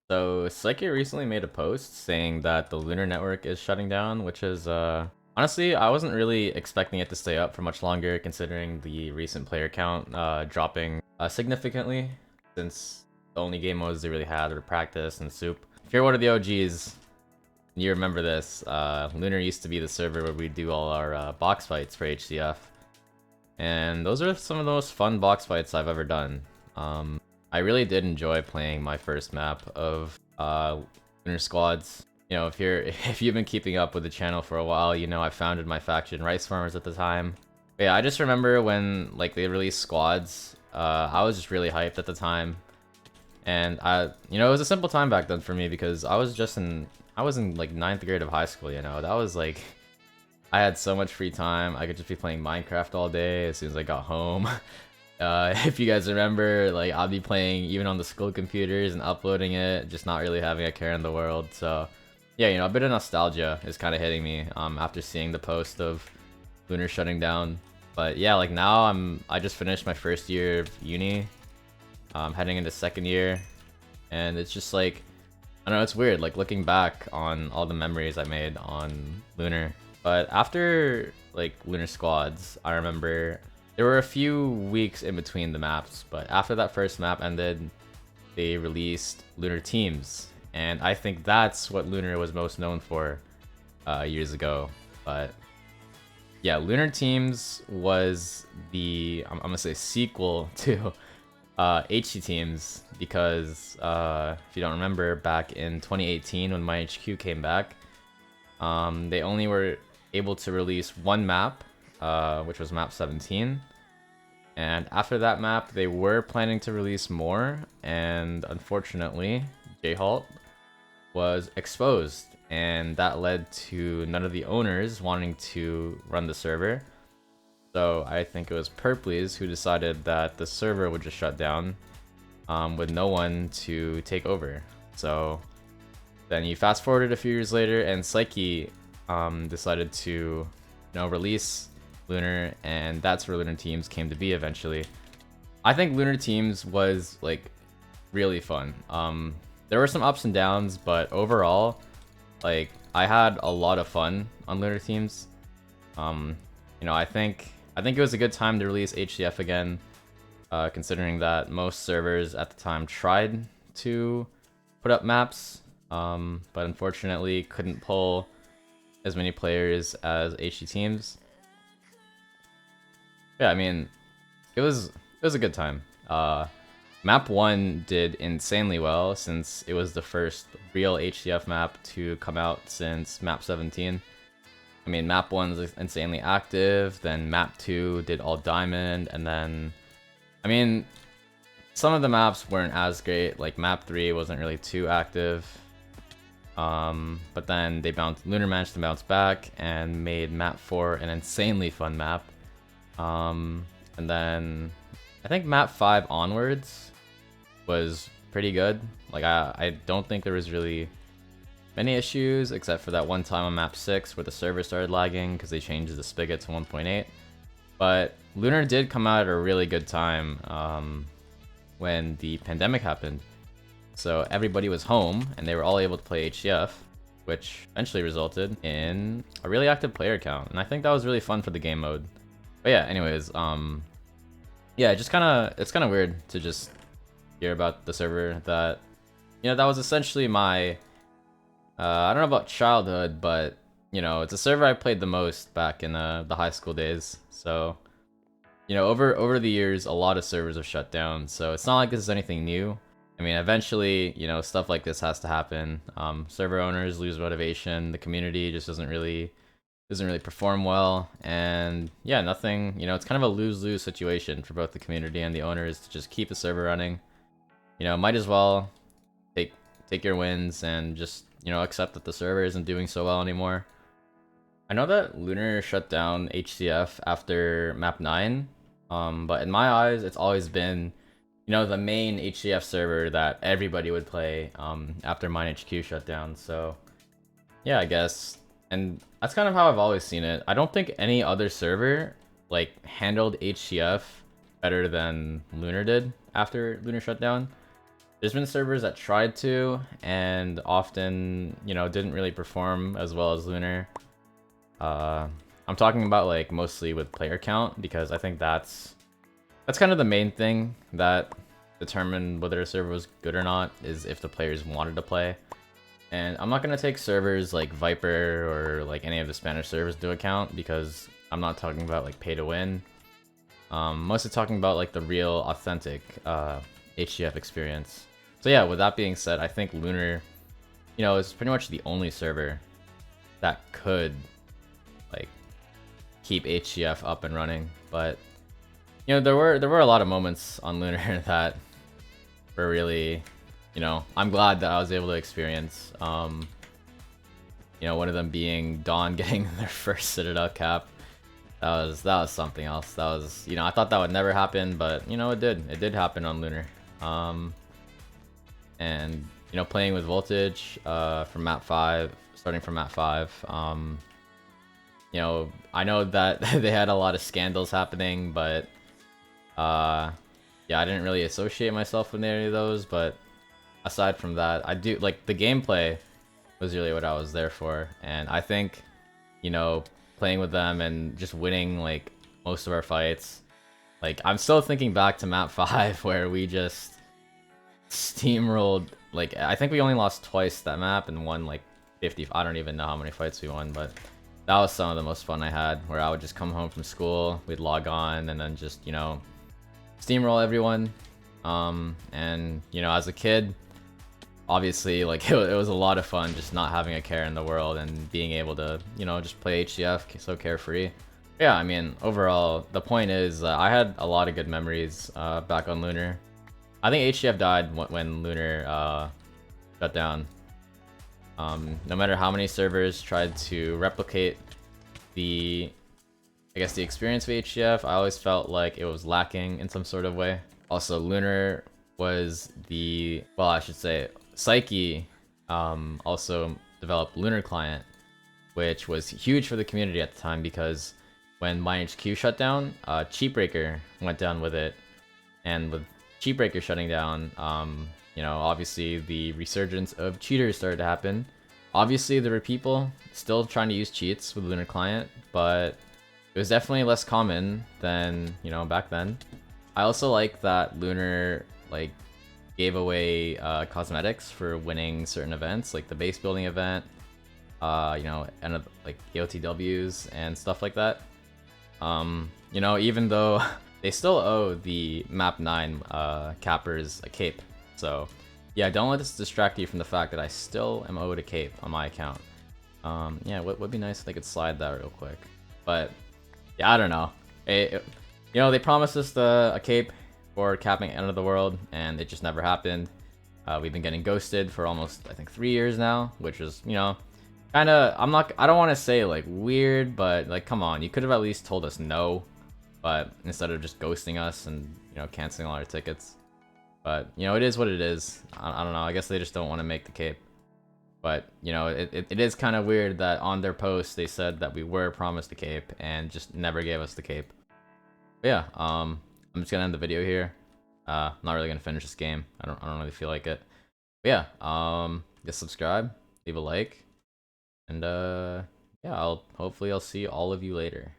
So Psyche recently made a post saying that the lunar network is shutting down, which is honestly I wasn't really expecting it to stay up for much longer considering the recent player count dropping significantly since the only game modes they really had were practice and soup. If you're one of the OGs, you remember this. Lunar used to be the server where we do all our box fights for HCF. And those are some of the most fun box fights I've ever done. I really did enjoy playing my first map of Lunar Squads. You know, if you've been keeping up with the channel for a while, you know I founded my faction Rice Farmers at the time. But yeah, I just remember when like they released squads, I was just really hyped at the time. And it was a simple time back then for me because I was in like ninth grade of high school, you know. That was like I had so much free time. I could just be playing Minecraft all day as soon as I got home. If you guys remember, like I'll be playing even on the school computers and uploading it, just not really having a care in the world. So yeah, a bit of nostalgia is kind of hitting me after seeing the post of Lunar shutting down. But yeah, like now I just finished my first year of uni, heading into second year, and it's just like I don't know, it's weird like looking back on all the memories I made on Lunar. But after like Lunar Squads, I remember there were a few weeks in between the maps, but after that first map ended, they released Lunar Teams, and I think that's what Lunar was most known for years ago. But yeah, Lunar Teams was I'm gonna say sequel to HC Teams because if you don't remember, back in 2018 when my HQ came back, they only were able to release one map, which was map 17. And after that map, they were planning to release more, and unfortunately, J-Halt was exposed, and that led to none of the owners wanting to run the server. So I think it was Purpleys who decided that the server would just shut down, with no one to take over. So then you fast forwarded a few years later, and Psyche decided to release Lunar, and that's where Lunar Teams came to be eventually. I think Lunar Teams was like really fun. There were some ups and downs, but overall, like I had a lot of fun on Lunar Teams. I think it was a good time to release HCF again, considering that most servers at the time tried to put up maps, but unfortunately couldn't pull as many players as HC Teams. Yeah, I mean, it was a good time. Map 1 did insanely well since it was the first real HCF map to come out since map 17. I mean, map 1 is insanely active, then map 2 did all diamond, and then, I mean, some of the maps weren't as great, like map 3 wasn't really too active. But then Lunar managed to bounce back and made map 4 an insanely fun map. And then I think map 5 onwards was pretty good. Like I don't think there was really many issues except for that one time on map 6 where the server started lagging because they changed the spigot to 1.8. But Lunar did come out at a really good time when the pandemic happened. So everybody was home and they were all able to play HCF, which eventually resulted in a really active player count. And I think that was really fun for the game mode. But yeah, anyways, yeah, it's kind of weird to just hear about the server that, that was essentially my, I don't know about childhood, but, it's a server I played the most back in the high school days. So, over the years, a lot of servers have shut down. So it's not like this is anything new. I mean, eventually, stuff like this has to happen. Server owners lose motivation. The community just doesn't really perform well, and yeah, nothing, it's kind of a lose-lose situation for both the community and the owners to just keep the server running. Might as well take your wins and just, accept that the server isn't doing so well anymore. I know that Lunar shut down HCF after map 9, but in my eyes, it's always been, the main HCF server that everybody would play after Mine HQ shut down. So yeah, I guess. And that's kind of how I've always seen it. I don't think any other server like handled HCF better than Lunar did after Lunar shut down. There's been servers that tried to and often, you know, didn't really perform as well as Lunar. I'm talking about like mostly with player count because I think that's kind of the main thing that determined whether a server was good or not, is if the players wanted to play. And I'm not gonna take servers like Viper or like any of the Spanish servers into account because I'm not talking about like pay to win. Mostly talking about like the real authentic HGF experience. So yeah, with that being said, I think Lunar, you know, is pretty much the only server that could like keep HGF up and running. But you know, there were a lot of moments on Lunar that were really, you know, I'm glad that I was able to experience. You know, one of them being Dawn getting their first Citadel cap. That was something else. That was, you know, I thought that would never happen, but you know, it did. It did happen on Lunar. And you know, playing with Voltage from map 5, starting from map 5. You know, I know that they had a lot of scandals happening, but yeah, I didn't really associate myself with any of those. But aside from that, I do like the gameplay was really what I was there for, and I think, you know, playing with them and just winning like most of our fights. Like, I'm still thinking back to map 5 where we just steamrolled. Like, I think we only lost twice that map and won like 50. I don't even know how many fights we won, but that was some of the most fun I had, where I would just come home from school, we'd log on, and then just, you know, steamroll everyone. And, you know, as a kid, obviously, like, it was a lot of fun just not having a care in the world and being able to, you know, just play HCF so carefree. Yeah, I mean, overall, the point is, I had a lot of good memories back on Lunar. I think HCF died when Lunar shut down. No matter how many servers tried to replicate the, I guess, the experience of HCF, I always felt like it was lacking in some sort of way. Also, Lunar was the, well, I should say, Psyche also developed Lunar Client, which was huge for the community at the time because when MyHQ shut down, Cheatbreaker went down with it, and with Cheatbreaker shutting down, you know, obviously the resurgence of cheaters started to happen. Obviously, there were people still trying to use cheats with Lunar Client, but it was definitely less common than, you know, back then. I also like that Lunar, like, gave away cosmetics for winning certain events, like the base building event, you know, and like eotws and stuff like that. You know, even though they still owe the map 9 cappers a cape, so yeah, don't let this distract you from the fact that I still am owed a cape on my account. Yeah, would be nice if they could slide that real quick, but yeah, I don't know. You know, they promised us a cape for capping End of the World, and it just never happened. We've been getting ghosted for almost, I think, 3 years now, which is, you know, kind of, I don't want to say like weird, but like, come on, you could have at least told us no, but instead of just ghosting us and, you know, canceling all our tickets. But, you know, it is what it is. I don't know, I guess they just don't want to make the cape. But, you know, it is kind of weird that on their post they said that we were promised the cape and just never gave us the cape. But yeah, I'm just gonna end the video here. I'm not really gonna finish this game. I don't really feel like it. But yeah, just subscribe, leave a like, and yeah, hopefully I'll see all of you later.